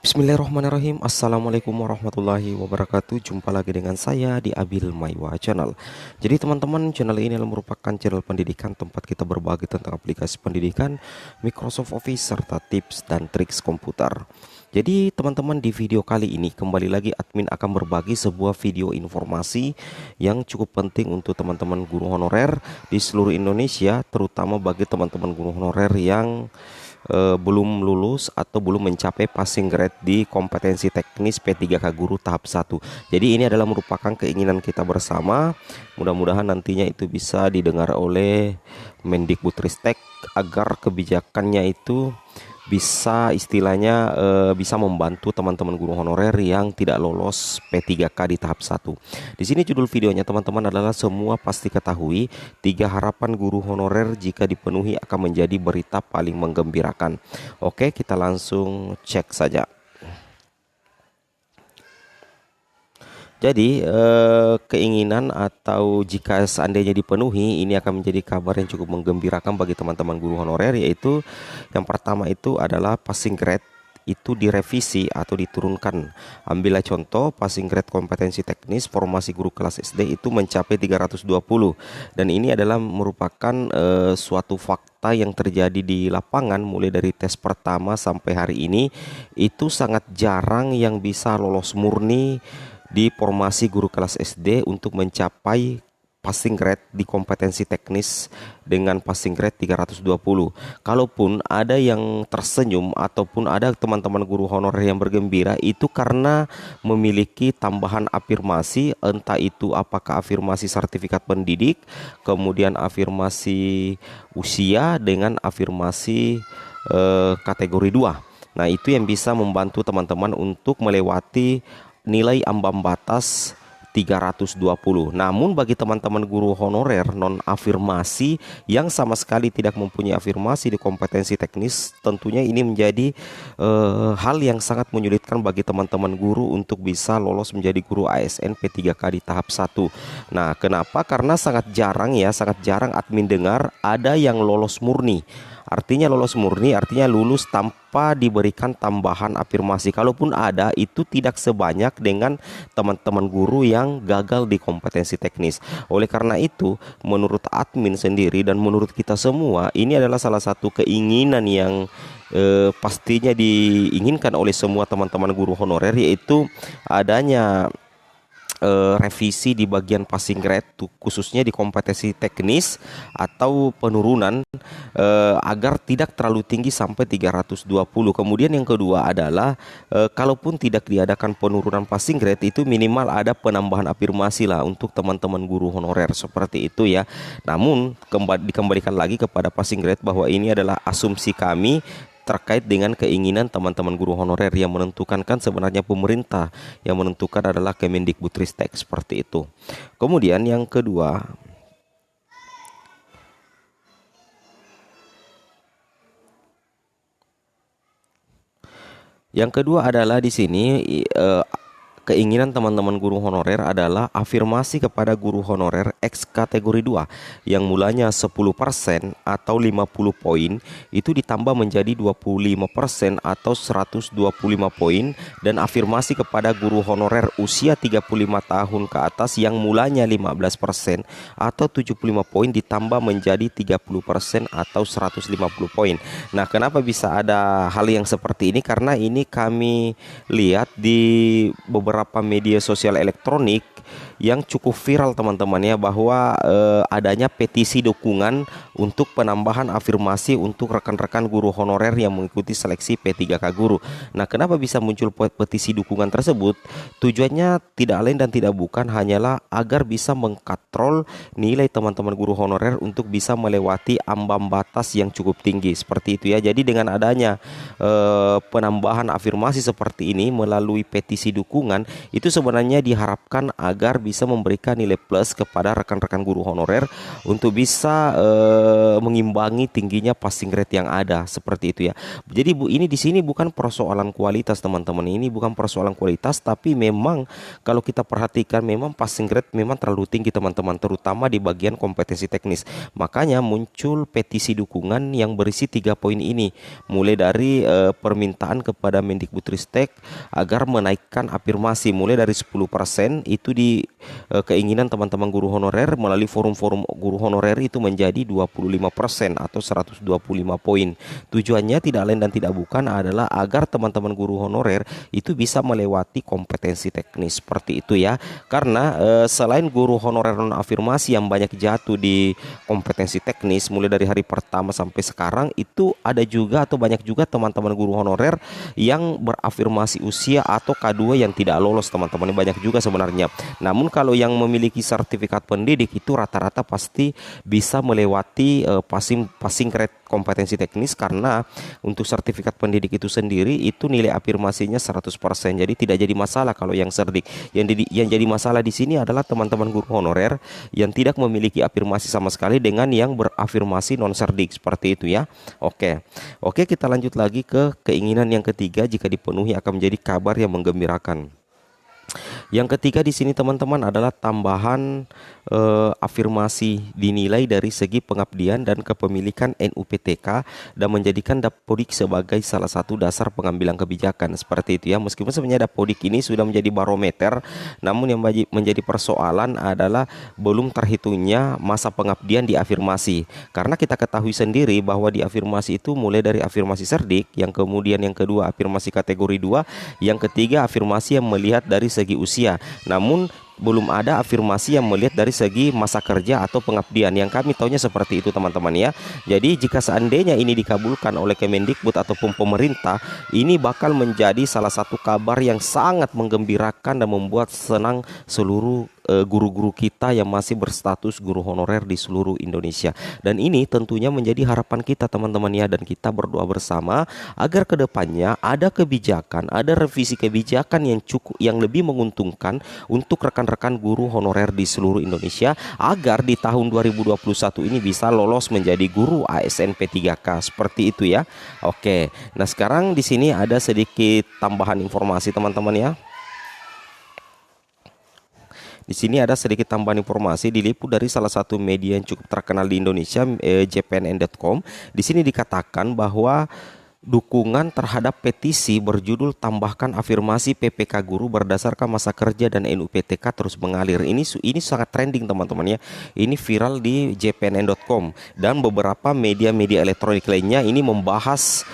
Bismillahirrahmanirrahim. Assalamualaikum warahmatullahi wabarakatuh. Jumpa lagi dengan saya di Abil Maiwa Channel. Jadi teman-teman, channel ini adalah merupakan channel pendidikan tempat kita berbagi tentang aplikasi pendidikan, Microsoft Office, serta tips dan triks komputer. Jadi teman-teman, di video kali ini kembali lagi admin akan berbagi sebuah video informasi yang cukup penting untuk teman-teman guru honorer di seluruh Indonesia, terutama bagi teman-teman guru honorer yang belum lulus atau belum mencapai passing grade di kompetensi teknis P3K Guru tahap 1. Jadi ini adalah merupakan keinginan kita bersama. Mudah-mudahan nantinya itu bisa didengar oleh Mendikbudristek agar kebijakannya itu bisa istilahnya bisa membantu teman-teman guru honorer yang tidak lolos P3K di tahap 1. Di sini judul videonya teman-teman adalah semua pasti ketahui 3 harapan guru honorer jika dipenuhi akan menjadi berita paling menggembirakan. Oke, kita langsung cek saja. Jadi keinginan atau jika seandainya dipenuhi, ini akan menjadi kabar yang cukup menggembirakan bagi teman-teman guru honorer, yaitu yang pertama itu adalah passing grade itu direvisi atau diturunkan. Ambillah contoh, passing grade kompetensi teknis formasi guru kelas SD itu mencapai 320, dan ini adalah merupakan suatu fakta yang terjadi di lapangan. Mulai dari tes pertama sampai hari ini itu sangat jarang yang bisa lolos murni di formasi guru kelas SD untuk mencapai passing grade di kompetensi teknis dengan passing grade 320. Kalaupun ada yang tersenyum ataupun ada teman-teman guru honorer yang bergembira, itu karena memiliki tambahan afirmasi, entah itu apakah afirmasi sertifikat pendidik, kemudian afirmasi usia dengan afirmasi kategori 2. Nah, itu yang bisa membantu teman-teman untuk melewati nilai ambang batas 320. Namun bagi teman-teman guru honorer non afirmasi yang sama sekali tidak mempunyai afirmasi di kompetensi teknis, tentunya ini menjadi hal yang sangat menyulitkan bagi teman-teman guru untuk bisa lolos menjadi guru ASN P3K di tahap 1. Nah, kenapa? Karena sangat jarang admin dengar ada yang lolos murni. Artinya lolos murni artinya lulus tanpa diberikan tambahan afirmasi. Kalaupun ada, itu tidak sebanyak dengan teman-teman guru yang gagal di kompetensi teknis. Oleh karena itu, menurut admin sendiri dan menurut kita semua, ini adalah salah satu keinginan yang pastinya diinginkan oleh semua teman-teman guru honorer, yaitu adanya revisi di bagian passing grade khususnya di kompetensi teknis atau penurunan agar tidak terlalu tinggi sampai 320. Kemudian yang kedua adalah kalaupun tidak diadakan penurunan passing grade, itu minimal ada penambahan afirmasi lah untuk teman-teman guru honorer, seperti itu ya. Namun dikembalikan lagi kepada passing grade bahwa ini adalah asumsi kami terkait dengan keinginan teman-teman guru honorer. Yang menentukan kan sebenarnya pemerintah, yang menentukan adalah Kemendikbudristek, seperti itu. Kemudian yang kedua, adalah di sini keinginan teman-teman guru honorer adalah afirmasi kepada guru honorer X kategori 2 yang mulanya 10% atau 50 poin itu ditambah menjadi 25% atau 125 poin, dan afirmasi kepada guru honorer usia 35 tahun ke atas yang mulanya 15% atau 75 poin ditambah menjadi 30% atau 150 poin. Nah, kenapa bisa ada hal yang seperti ini? Karena ini kami lihat di beberapa media sosial elektronik yang cukup viral teman-teman ya, bahwa adanya petisi dukungan untuk penambahan afirmasi untuk rekan-rekan guru honorer yang mengikuti seleksi P3K Guru. Nah, kenapa bisa muncul petisi dukungan tersebut? Tujuannya tidak lain dan tidak bukan hanyalah agar bisa mengkatrol nilai teman-teman guru honorer untuk bisa melewati ambang batas yang cukup tinggi, seperti itu ya. Jadi dengan adanya penambahan afirmasi seperti ini melalui petisi dukungan, itu sebenarnya diharapkan agar agar bisa memberikan nilai plus kepada rekan-rekan guru honorer untuk bisa mengimbangi tingginya passing rate yang ada seperti itu ya. Jadi ini di sini bukan persoalan kualitas teman-teman, ini bukan persoalan kualitas, tapi memang kalau kita perhatikan memang passing rate memang terlalu tinggi teman-teman, terutama di bagian kompetensi teknis. Makanya muncul petisi dukungan yang berisi 3 poin ini, mulai dari permintaan kepada Mendikbudristek agar menaikkan afirmasi mulai dari 10% itu di keinginan teman-teman guru honorer melalui forum-forum guru honorer itu menjadi 25% atau 125 poin. Tujuannya tidak lain dan tidak bukan adalah agar teman-teman guru honorer itu bisa melewati kompetensi teknis seperti itu ya. Karena selain guru honorer non afirmasi yang banyak jatuh di kompetensi teknis mulai dari hari pertama sampai sekarang, itu ada juga atau banyak juga teman-teman guru honorer yang berafirmasi usia atau K2 yang tidak lolos teman-teman, banyak juga sebenarnya. Namun kalau yang memiliki sertifikat pendidik itu rata-rata pasti bisa melewati passing grade kompetensi teknis, karena untuk sertifikat pendidik itu sendiri itu nilai afirmasinya 100%. Jadi tidak jadi masalah kalau yang serdik. Yang jadi masalah di sini adalah teman-teman guru honorer yang tidak memiliki afirmasi sama sekali dengan yang berafirmasi non serdik seperti itu ya. Oke, kita lanjut lagi ke keinginan yang ketiga, jika dipenuhi akan menjadi kabar yang menggembirakan. Yang ketiga di sini teman-teman adalah tambahan afirmasi dinilai dari segi pengabdian dan kepemilikan NUPTK dan menjadikan Dapodik sebagai salah satu dasar pengambilan kebijakan seperti itu ya. Meskipun sebenarnya Dapodik ini sudah menjadi barometer, namun yang menjadi persoalan adalah belum terhitungnya masa pengabdian di afirmasi. Karena kita ketahui sendiri bahwa di afirmasi itu mulai dari afirmasi serdik, yang kemudian yang kedua afirmasi kategori 2, yang ketiga afirmasi yang melihat dari segi usia. Namun belum ada afirmasi yang melihat dari segi masa kerja atau pengabdian, yang kami tahunya seperti itu teman-teman ya. Jadi jika seandainya ini dikabulkan oleh Kemendikbud ataupun pemerintah, ini bakal menjadi salah satu kabar yang sangat menggembirakan dan membuat senang seluruh guru-guru kita yang masih berstatus guru honorer di seluruh Indonesia. Dan ini tentunya menjadi harapan kita teman-teman ya, dan kita berdoa bersama agar kedepannya ada kebijakan, ada revisi kebijakan yang lebih menguntungkan untuk rekan-rekan guru honorer di seluruh Indonesia, agar di tahun 2021 ini bisa lolos menjadi guru ASN P3K seperti itu ya. Oke, nah sekarang di sini ada sedikit tambahan informasi teman-teman ya. Di sini ada sedikit tambahan informasi diliput dari salah satu media yang cukup terkenal di Indonesia, jpnn.com. Di sini dikatakan bahwa dukungan terhadap petisi berjudul tambahkan afirmasi PPK guru berdasarkan masa kerja dan NUPTK terus mengalir. Ini sangat trending teman-teman ya. Ini viral di jpnn.com dan beberapa media-media elektronik lainnya ini membahas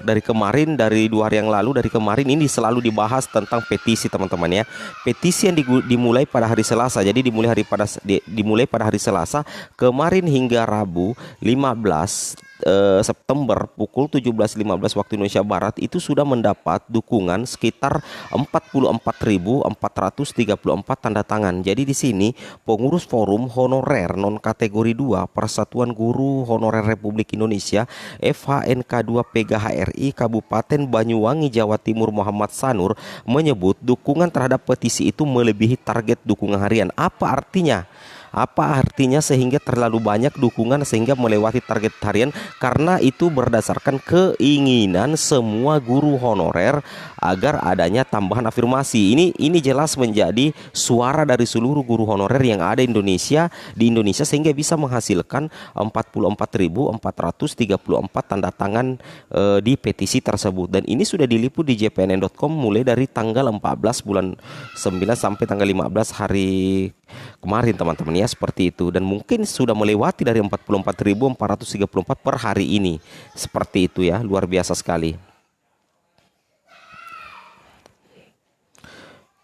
dari kemarin, dari 2 hari yang lalu, dari kemarin ini selalu dibahas tentang petisi teman-teman ya. Petisi yang dimulai pada hari Selasa. Jadi dimulai pada hari Selasa kemarin hingga Rabu 15 September pukul 17.15 waktu Indonesia Barat itu sudah mendapat dukungan sekitar 44.434 tanda tangan. Jadi di sini pengurus forum honorer non kategori 2 Persatuan Guru Honorer Republik Indonesia FHNK 2 PGHRI Kabupaten Banyuwangi Jawa Timur Muhammad Sanur menyebut dukungan terhadap petisi itu melebihi target dukungan harian. Apa artinya? Apa artinya sehingga terlalu banyak dukungan sehingga melewati target harian? Karena itu berdasarkan keinginan semua guru honorer agar adanya tambahan afirmasi. Ini jelas menjadi suara dari seluruh guru honorer yang ada di Indonesia sehingga bisa menghasilkan 44.434 tanda tangan di petisi tersebut. Dan ini sudah diliput di jpnn.com mulai dari tanggal 14 bulan 9 sampai tanggal 15 hari kemarin teman-teman ya, seperti itu. Dan mungkin sudah melewati dari 44.434 per hari ini. Seperti itu ya, luar biasa sekali.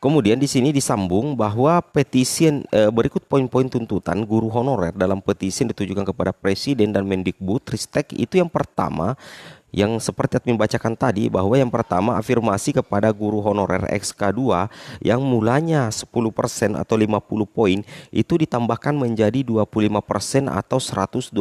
Kemudian di sini disambung bahwa petisi berikut poin-poin tuntutan guru honorer dalam petisi yang ditujukan kepada Presiden dan Mendikbudristek itu yang pertama yang seperti admin bacakan tadi, bahwa yang pertama afirmasi kepada guru honorer XK2 yang mulanya 10% atau 50 poin itu ditambahkan menjadi 25% atau 125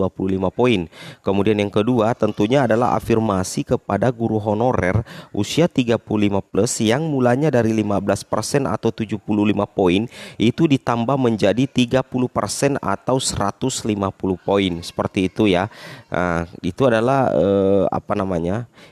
poin. Kemudian yang kedua tentunya adalah afirmasi kepada guru honorer usia 35 plus yang mulanya dari 15% atau 75 poin itu ditambah menjadi 30% atau 150 poin. Seperti itu ya. Nah, itu adalah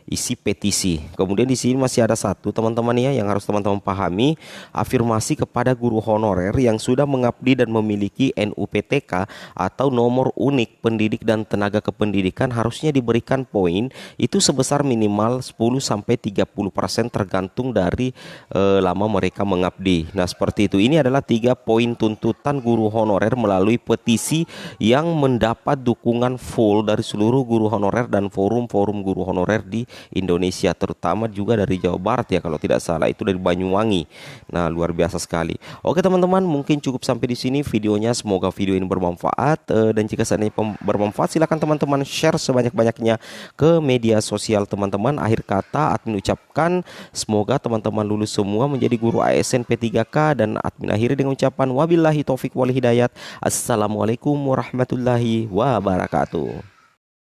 isi petisi. Kemudian di sini masih ada satu teman-teman ya yang harus teman-teman pahami, afirmasi kepada guru honorer yang sudah mengabdi dan memiliki NUPTK atau nomor unik pendidik dan tenaga kependidikan harusnya diberikan poin itu sebesar minimal 10 sampai 30% tergantung dari lama mereka mengabdi. Nah, seperti itu. Ini adalah 3 poin tuntutan guru honorer melalui petisi yang mendapat dukungan full dari seluruh guru honorer dan forum-forum guru honorer di Indonesia, terutama juga dari Jawa Barat ya kalau tidak salah, itu dari Banyuwangi. Nah, luar biasa sekali. Oke teman-teman, mungkin cukup sampai di sini videonya. Semoga video ini bermanfaat, dan jika seandainya bermanfaat silakan teman-teman share sebanyak-banyaknya ke media sosial teman-teman. Akhir kata admin ucapkan semoga teman-teman lulus semua menjadi guru ASN P3K, dan admin akhiri dengan ucapan wabillahi taufik wal hidayat. Assalamualaikum warahmatullahi wabarakatuh.